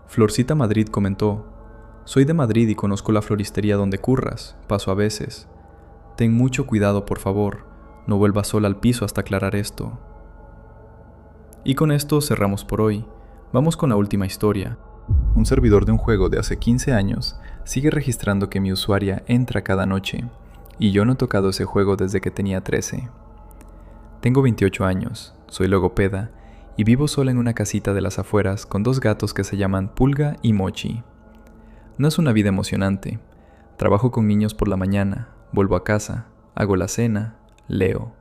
Florcita Madrid comentó: «Soy de Madrid y conozco la floristería donde curras, paso a veces. Ten mucho cuidado, por favor, no vuelvas sola al piso hasta aclarar esto». Y con esto cerramos por hoy. Vamos con la última historia. Un servidor de un juego de hace 15 años sigue registrando que mi usuaria entra cada noche, y yo no he tocado ese juego desde que tenía 13. Tengo 28 años, soy logopeda, y vivo sola en una casita de las afueras con 2 gatos que se llaman Pulga y Mochi. No es una vida emocionante. Trabajo con niños por la mañana, vuelvo a casa, hago la cena, leo.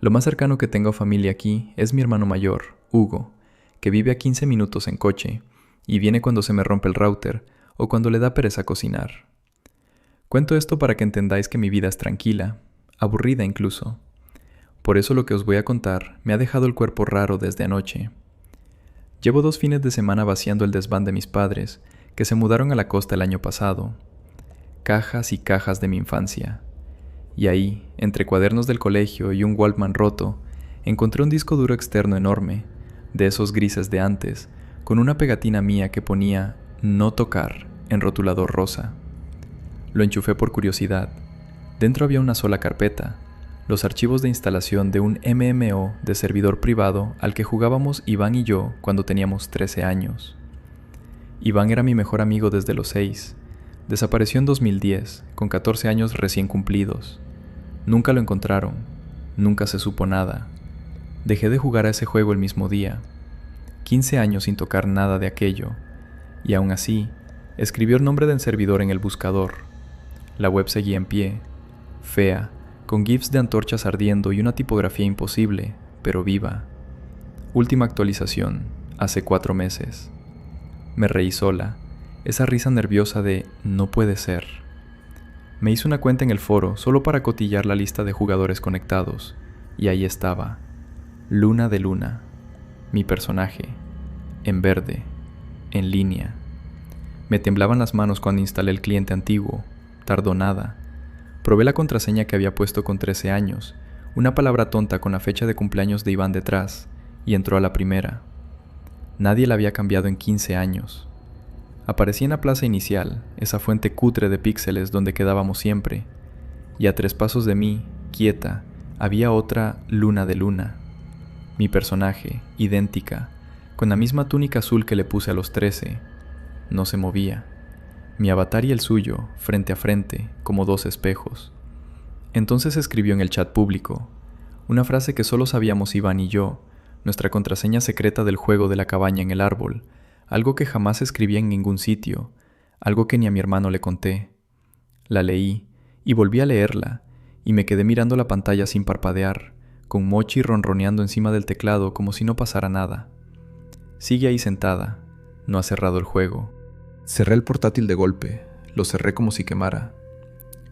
Lo más cercano que tengo a familia aquí es mi hermano mayor, Hugo, que vive a 15 minutos en coche, y viene cuando se me rompe el router o cuando le da pereza cocinar. Cuento esto para que entendáis que mi vida es tranquila, aburrida incluso. Por eso lo que os voy a contar me ha dejado el cuerpo raro desde anoche. Llevo 2 fines de semana vaciando el desván de mis padres, que se mudaron a la costa el año pasado. Cajas y cajas de mi infancia. Y ahí, entre cuadernos del colegio y un Walkman roto, encontré un disco duro externo enorme, de esos grises de antes, con una pegatina mía que ponía «No tocar» en rotulador rosa. Lo enchufé por curiosidad. Dentro había una sola carpeta, los archivos de instalación de un MMO de servidor privado al que jugábamos Iván y yo cuando teníamos 13 años. Iván era mi mejor amigo desde los 6. Desapareció en 2010, con 14 años recién cumplidos. Nunca lo encontraron, nunca se supo nada. Dejé de jugar a ese juego el mismo día. 15 años sin tocar nada de aquello, y aún así, escribió el nombre del servidor en el buscador. La web seguía en pie, fea, con gifs de antorchas ardiendo y una tipografía imposible, pero viva. Última actualización, hace 4 meses. Me reí sola, esa risa nerviosa de no puede ser. Me hice una cuenta en el foro solo para cotillar la lista de jugadores conectados, y ahí estaba, Luna de Luna, mi personaje, en verde, en línea. Me temblaban las manos cuando instalé el cliente antiguo, tardó nada. Probé la contraseña que había puesto con 13 años, una palabra tonta con la fecha de cumpleaños de Iván detrás, y entró a la primera. Nadie la había cambiado en 15 años. Aparecí en la plaza inicial, esa fuente cutre de píxeles donde quedábamos siempre, y a 3 pasos de mí, quieta, había otra Luna de Luna. Mi personaje, idéntica, con la misma túnica azul que le puse a los 13. No se movía. Mi avatar y el suyo, frente a frente, como 2 espejos. Entonces escribió en el chat público, una frase que solo sabíamos Iván y yo, nuestra contraseña secreta del juego de la cabaña en el árbol, algo que jamás escribí en ningún sitio, algo que ni a mi hermano le conté. La leí, y volví a leerla, y me quedé mirando la pantalla sin parpadear, con Mochi ronroneando encima del teclado como si no pasara nada. Sigue ahí sentada, no ha cerrado el juego. Cerré el portátil de golpe, lo cerré como si quemara.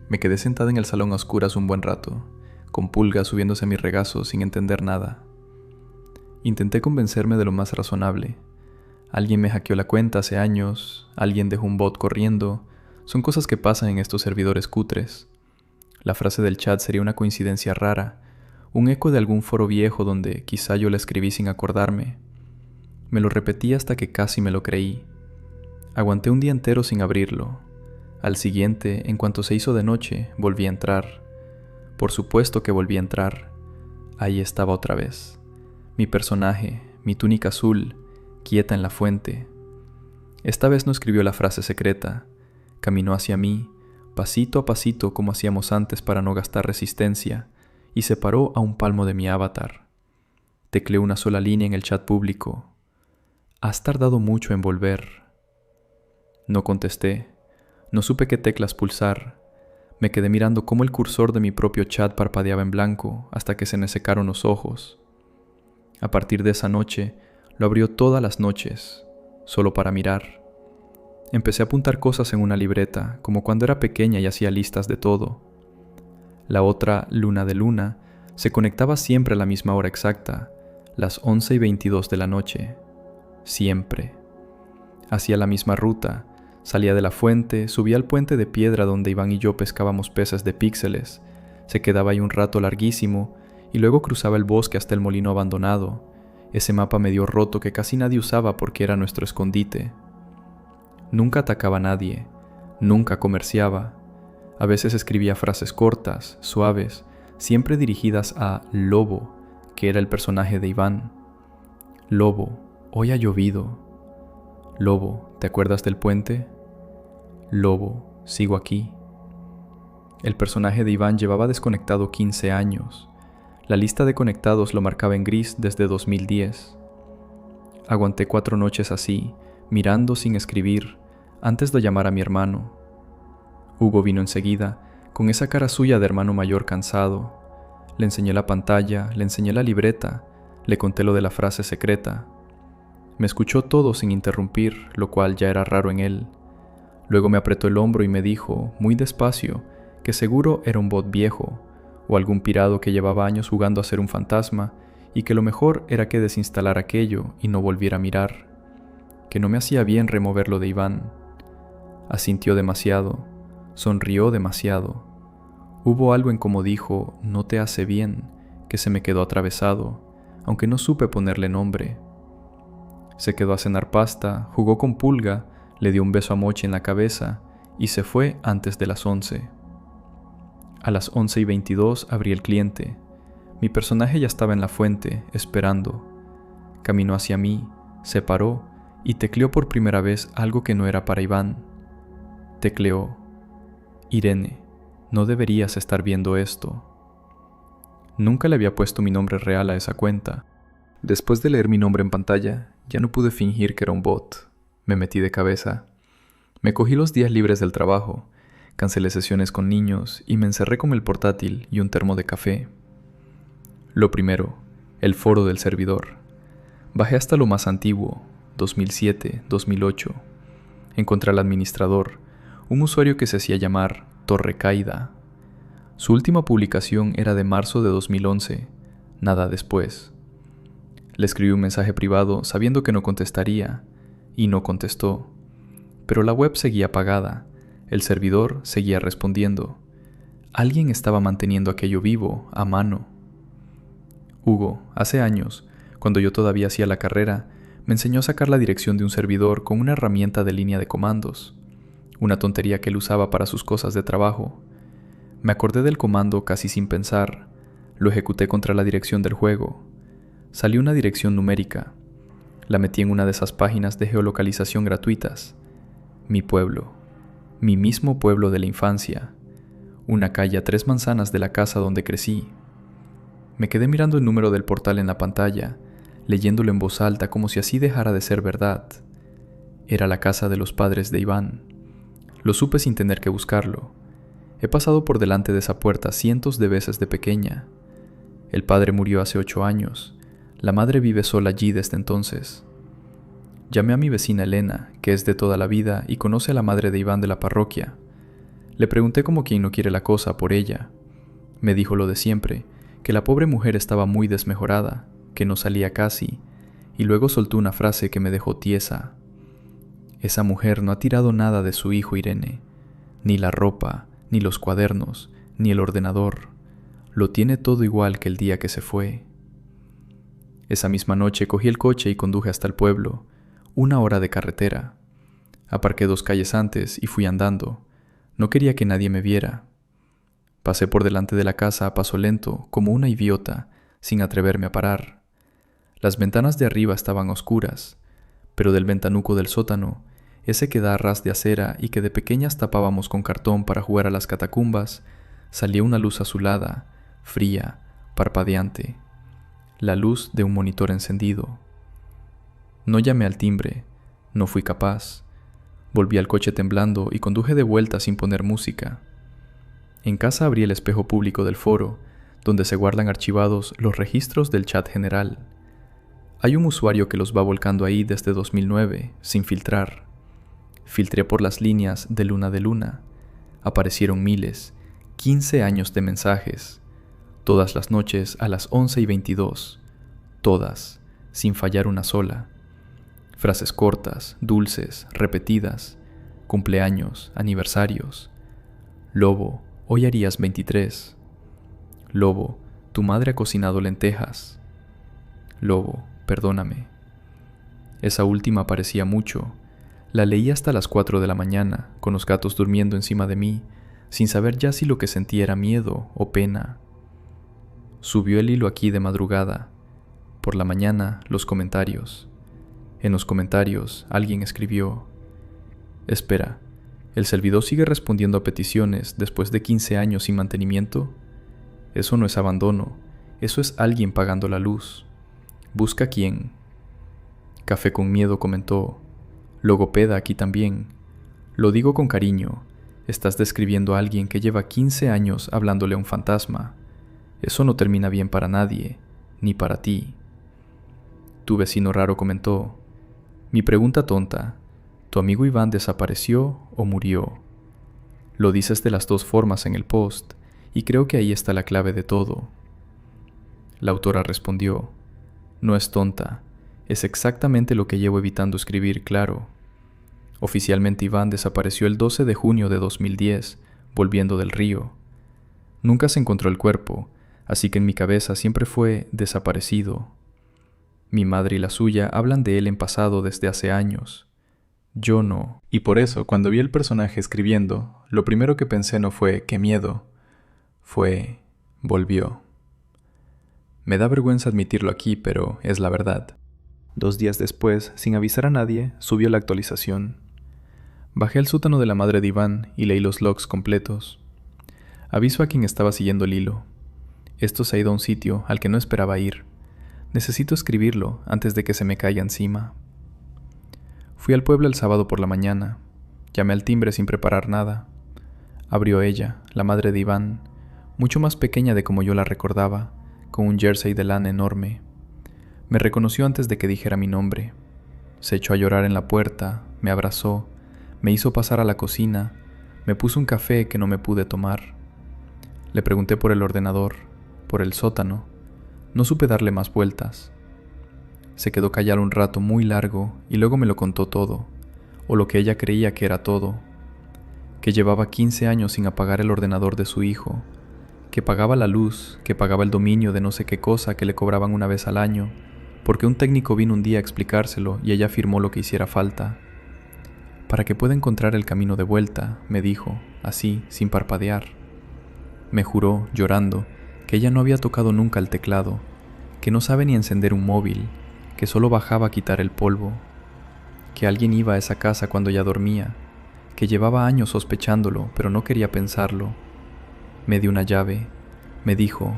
Me quedé sentada en el salón a oscuras un buen rato, con Pulga subiéndose a mi regazo sin entender nada. Intenté convencerme de lo más razonable. Alguien me hackeó la cuenta hace años, alguien dejó un bot corriendo, son cosas que pasan en estos servidores cutres. La frase del chat sería una coincidencia rara, un eco de algún foro viejo donde quizá yo la escribí sin acordarme. Me lo repetí hasta que casi me lo creí. Aguanté un día entero sin abrirlo. Al siguiente, en cuanto se hizo de noche, volví a entrar. Por supuesto que volví a entrar. Ahí estaba otra vez. Mi personaje, mi túnica azul, quieta en la fuente. Esta vez no escribió la frase secreta. Caminó hacia mí, pasito a pasito como hacíamos antes para no gastar resistencia, y se paró a un palmo de mi avatar. Tecleé una sola línea en el chat público. «Has tardado mucho en volver». No contesté. No supe qué teclas pulsar. Me quedé mirando cómo el cursor de mi propio chat parpadeaba en blanco hasta que se me secaron los ojos. A partir de esa noche, lo abrió todas las noches, solo para mirar. Empecé a apuntar cosas en una libreta, como cuando era pequeña y hacía listas de todo. La otra Luna de Luna se conectaba siempre a la misma hora exacta, las 11:22 de la noche. Siempre. Hacía la misma ruta, salía de la fuente, subía al puente de piedra donde Iván y yo pescábamos peces de píxeles, se quedaba ahí un rato larguísimo y luego cruzaba el bosque hasta el molino abandonado, ese mapa medio roto que casi nadie usaba porque era nuestro escondite. Nunca atacaba a nadie, nunca comerciaba. A veces escribía frases cortas, suaves, siempre dirigidas a Lobo, que era el personaje de Iván. Lobo, hoy ha llovido. Lobo, ¿te acuerdas del puente? Lobo, sigo aquí. El personaje de Iván llevaba desconectado 15 años. La lista de conectados lo marcaba en gris desde 2010. Aguanté 4 noches así, mirando sin escribir, antes de llamar a mi hermano. Hugo vino enseguida, con esa cara suya de hermano mayor cansado. Le enseñé la pantalla, le enseñé la libreta, le conté lo de la frase secreta. Me escuchó todo sin interrumpir, lo cual ya era raro en él. Luego me apretó el hombro y me dijo, muy despacio, que seguro era un bot viejo, o algún pirado que llevaba años jugando a ser un fantasma, y que lo mejor era que desinstalara aquello y no volviera a mirar, que no me hacía bien removerlo de Iván. Asintió demasiado, sonrió demasiado. Hubo algo en cómo dijo, no te hace bien, que se me quedó atravesado, aunque no supe ponerle nombre. Se quedó a cenar pasta, jugó con Pulga, le dio un beso a Mochi en la cabeza, y se fue antes de las 11. A las 11:22 abrí el cliente. Mi personaje ya estaba en la fuente, esperando. Caminó hacia mí, se paró y tecleó por primera vez algo que no era para Iván. Tecleó: Irene, no deberías estar viendo esto. Nunca le había puesto mi nombre real a esa cuenta. Después de leer mi nombre en pantalla, ya no pude fingir que era un bot. Me metí de cabeza. Me cogí los días libres del trabajo, cancelé sesiones con niños y me encerré con el portátil y un termo de café. Lo primero, el foro del servidor. Bajé hasta lo más antiguo, 2007, 2008. Encontré al administrador, un usuario que se hacía llamar Torre Caída. Su última publicación era de marzo de 2011, nada después. Le escribí un mensaje privado sabiendo que no contestaría, y no contestó. Pero la web seguía apagada, el servidor seguía respondiendo. Alguien estaba manteniendo aquello vivo, a mano. Hugo, hace años, cuando yo todavía hacía la carrera, me enseñó a sacar la dirección de un servidor con una herramienta de línea de comandos, una tontería que él usaba para sus cosas de trabajo. Me acordé del comando casi sin pensar, lo ejecuté contra la dirección del juego. Salió una dirección numérica. La metí en una de esas páginas de geolocalización gratuitas. Mi pueblo, mi mismo pueblo de la infancia, una calle a 3 manzanas de la casa donde crecí. Me quedé mirando el número del portal en la pantalla, leyéndolo en voz alta como si así dejara de ser verdad. Era la casa de los padres de Iván. Lo supe sin tener que buscarlo. He pasado por delante de esa puerta cientos de veces de pequeña. El padre murió hace 8 años. La madre vive sola allí desde entonces. Llamé a mi vecina Elena, que es de toda la vida y conoce a la madre de Iván de la parroquia. Le pregunté como quien no quiere la cosa por ella. Me dijo lo de siempre, que la pobre mujer estaba muy desmejorada, que no salía casi, y luego soltó una frase que me dejó tiesa. Esa mujer no ha tirado nada de su hijo Irene, ni la ropa, ni los cuadernos, ni el ordenador. Lo tiene todo igual que el día que se fue. Esa misma noche cogí el coche y conduje hasta el pueblo, 1 hora de carretera. Aparqué 2 calles antes y fui andando. No quería que nadie me viera. Pasé por delante de la casa a paso lento, como una idiota, sin atreverme a parar. Las ventanas de arriba estaban oscuras, pero del ventanuco del sótano, ese que da a ras de acera y que de pequeñas tapábamos con cartón para jugar a las catacumbas, salía una luz azulada, fría, parpadeante. La luz de un monitor encendido. No llamé al timbre, no fui capaz. Volví al coche temblando y conduje de vuelta sin poner música. En casa abrí el espejo público del foro, donde se guardan archivados los registros del chat general. Hay un usuario que los va volcando ahí desde 2009, sin filtrar. Filtré por las líneas de luna. Aparecieron miles, 15 años de mensajes. Todas las noches a las 11:22. Todas, sin fallar una sola. Frases cortas, dulces, repetidas. Cumpleaños, aniversarios. Lobo, hoy harías 23. Lobo, tu madre ha cocinado lentejas. Lobo, perdóname. Esa última parecía mucho. La leí hasta las 4 de la mañana, con los gatos durmiendo encima de mí, sin saber ya si lo que sentía era miedo o pena. Subió el hilo aquí de madrugada. Por la mañana, los comentarios. En los comentarios, alguien escribió: Espera, ¿el servidor sigue respondiendo a peticiones después de 15 años sin mantenimiento? Eso no es abandono, eso es alguien pagando la luz. Busca quién. Café con Miedo comentó: Logopeda aquí también. Lo digo con cariño, estás describiendo a alguien que lleva 15 años hablándole a un fantasma. Eso no termina bien para nadie, ni para ti. Tu vecino raro comentó: Mi pregunta tonta, ¿tu amigo Iván desapareció o murió? Lo dices de las 2 formas en el post, y creo que ahí está la clave de todo. La autora respondió: No es tonta, es exactamente lo que llevo evitando escribir claro. Oficialmente Iván desapareció el 12 de junio de 2010, volviendo del río. Nunca se encontró el cuerpo, así que en mi cabeza siempre fue desaparecido. Mi madre y la suya hablan de él en pasado desde hace años. Yo no. Y por eso, cuando vi el personaje escribiendo, lo primero que pensé no fue qué miedo, fue volvió. Me da vergüenza admitirlo aquí, pero es la verdad. 2 días después, sin avisar a nadie, subió la actualización. Bajé al sótano de la madre de Iván y leí los logs completos. Aviso a quien estaba siguiendo el hilo. Esto se ha ido a un sitio al que no esperaba ir. Necesito escribirlo antes de que se me caiga encima. Fui al pueblo el sábado por la mañana. Llamé al timbre sin preparar nada. Abrió ella, la madre de Iván, mucho más pequeña de como yo la recordaba, con un jersey de lana enorme. Me reconoció antes de que dijera mi nombre. Se echó a llorar en la puerta, me abrazó, me hizo pasar a la cocina, me puso un café que no me pude tomar. Le pregunté por el ordenador, por el sótano. No supe darle más vueltas. Se quedó callada un rato muy largo y luego me lo contó todo, o lo que ella creía que era todo. Que llevaba 15 años sin apagar el ordenador de su hijo, que pagaba la luz, que pagaba el dominio de no sé qué cosa que le cobraban una vez al año, porque un técnico vino un día a explicárselo y ella firmó lo que hiciera falta. Para que pueda encontrar el camino de vuelta, me dijo, así, sin parpadear. Me juró, llorando, que ella no había tocado nunca el teclado, que no sabe ni encender un móvil, que solo bajaba a quitar el polvo, que alguien iba a esa casa cuando ella dormía, que llevaba años sospechándolo, pero no quería pensarlo. Me dio una llave, me dijo,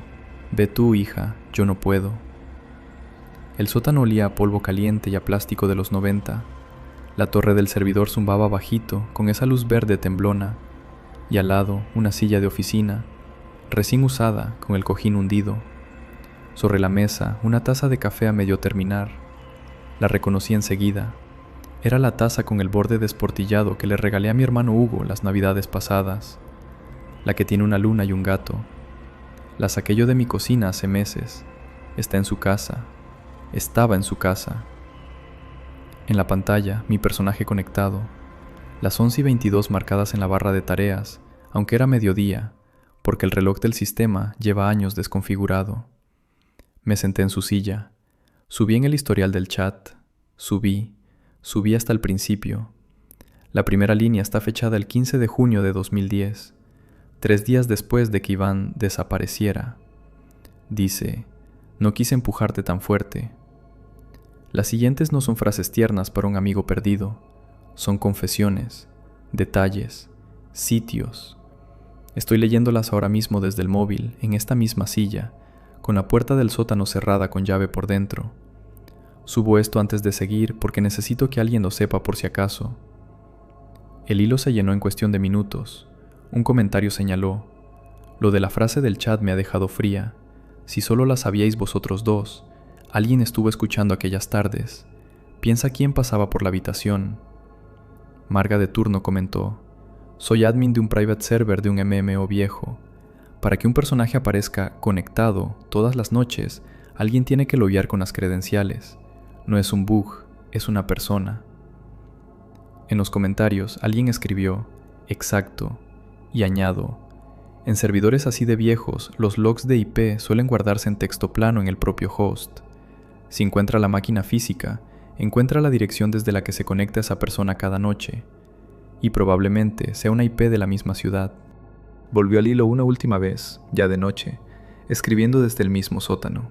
ve tú, hija, yo no puedo. El sótano olía a polvo caliente y a plástico de los 90. La torre del servidor zumbaba bajito, con esa luz verde temblona, y al lado una silla de oficina, recién usada, con el cojín hundido. Sobre la mesa, una taza de café a medio terminar. La reconocí enseguida. Era la taza con el borde desportillado que le regalé a mi hermano Hugo las navidades pasadas. La que tiene una luna y un gato. La saqué yo de mi cocina hace meses. Está en su casa. Estaba en su casa. En la pantalla, mi personaje conectado. Las 11:22 marcadas en la barra de tareas, aunque era mediodía, porque el reloj del sistema lleva años desconfigurado. Me senté en su silla. Subí en el historial del chat. Subí hasta el principio. La primera línea está fechada el 15 de junio de 2010, 3 días después de que Iván desapareciera. Dice, no quise empujarte tan fuerte. Las siguientes no son frases tiernas para un amigo perdido, son confesiones, detalles, sitios. Estoy leyéndolas ahora mismo desde el móvil, en esta misma silla, con la puerta del sótano cerrada con llave por dentro. Subo esto antes de seguir porque necesito que alguien lo sepa por si acaso. El hilo se llenó en cuestión de minutos. Un comentario señaló, lo de la frase del chat me ha dejado fría. Si solo la sabíais vosotros dos, alguien estuvo escuchando aquellas tardes. Piensa quién pasaba por la habitación. Marga de turno comentó, soy admin de un private server de un MMO viejo. Para que un personaje aparezca conectado todas las noches, alguien tiene que loguear con las credenciales. No es un bug, es una persona. En los comentarios alguien escribió, exacto, y añado, en servidores así de viejos, los logs de IP suelen guardarse en texto plano en el propio host. Si encuentra la máquina física, encuentra la dirección desde la que se conecta esa persona cada noche, y probablemente sea una IP de la misma ciudad. Volvió al hilo una última vez, ya de noche, escribiendo desde el mismo sótano.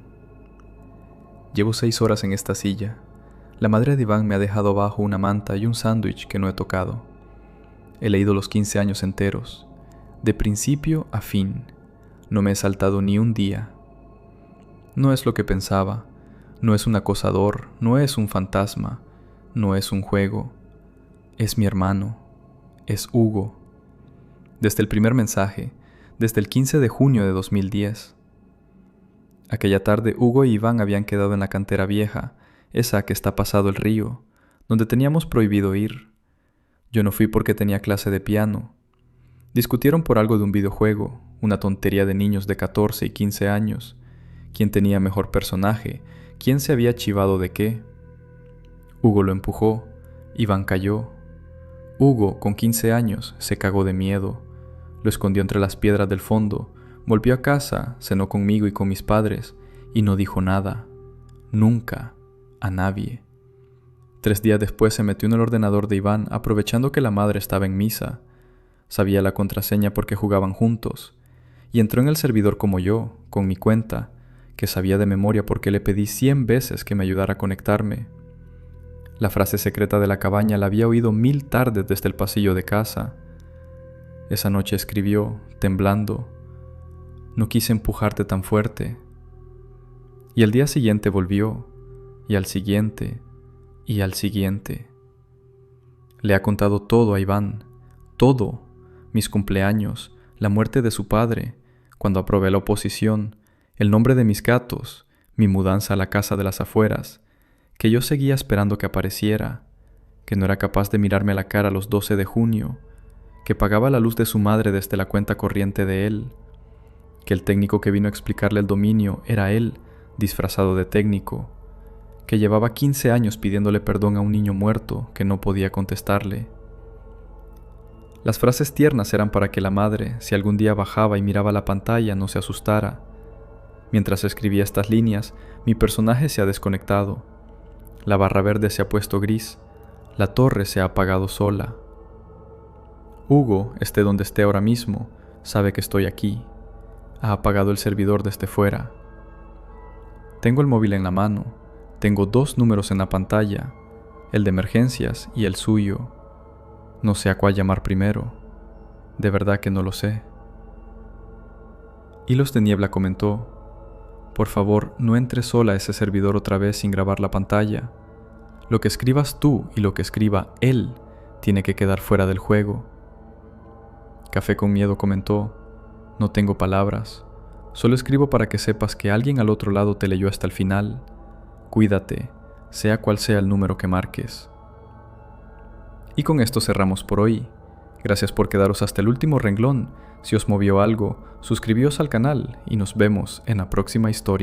Llevo 6 horas en esta silla. La madre de Iván me ha dejado abajo una manta y un sándwich que no he tocado. He leído los 15 años enteros, de principio a fin. No me he saltado ni un día. No es lo que pensaba, no es un acosador, no es un fantasma, no es un juego. Es mi hermano, es Hugo. Desde el primer mensaje, desde el 15 de junio de 2010. Aquella tarde Hugo y Iván habían quedado en la cantera vieja, esa que está pasado el río, donde teníamos prohibido ir. Yo no fui porque tenía clase de piano. Discutieron por algo de un videojuego, una tontería de niños de 14 y 15 años. ¿Quién tenía mejor personaje? ¿Quién se había chivado de qué? Hugo lo empujó, Iván cayó. Hugo, con 15 años, se cagó de miedo. Lo escondió entre las piedras del fondo. Volvió a casa, cenó conmigo y con mis padres, y no dijo nada. Nunca. A nadie. 3 días después se metió en el ordenador de Iván aprovechando que la madre estaba en misa. Sabía la contraseña porque jugaban juntos. Y entró en el servidor como yo, con mi cuenta, que sabía de memoria porque le pedí 100 veces que me ayudara a conectarme. La frase secreta de la cabaña la había oído 1000 tardes desde el pasillo de casa. Esa noche escribió, temblando: "No quise empujarte tan fuerte". Y al día siguiente volvió, y al siguiente, y al siguiente. Le ha contado todo a Iván, todo, mis cumpleaños, la muerte de su padre, cuando aprobé la oposición, el nombre de mis gatos, mi mudanza a la casa de las afueras, que yo seguía esperando que apareciera, que no era capaz de mirarme a la cara los 12 de junio, que pagaba la luz de su madre desde la cuenta corriente de él, que el técnico que vino a explicarle el dominio era él, disfrazado de técnico, que llevaba 15 años pidiéndole perdón a un niño muerto que no podía contestarle. Las frases tiernas eran para que la madre, si algún día bajaba y miraba la pantalla, no se asustara. Mientras escribía estas líneas, mi personaje se ha desconectado. La barra verde se ha puesto gris. La torre se ha apagado sola. Hugo, esté donde esté ahora mismo, sabe que estoy aquí. Ha apagado el servidor desde fuera. Tengo el móvil en la mano. Tengo 2 números en la pantalla, el de emergencias y el suyo. No sé a cuál llamar primero. De verdad que no lo sé. Hilos de Niebla comentó: "Por favor, no entres sola a ese servidor otra vez sin grabar la pantalla. Lo que escribas tú y lo que escriba él tiene que quedar fuera del juego". Café con Miedo comentó: "No tengo palabras. Solo escribo para que sepas que alguien al otro lado te leyó hasta el final. Cuídate, sea cual sea el número que marques". Y con esto cerramos por hoy. Gracias por quedaros hasta el último renglón. Si os movió algo, suscribíos al canal y nos vemos en la próxima historia.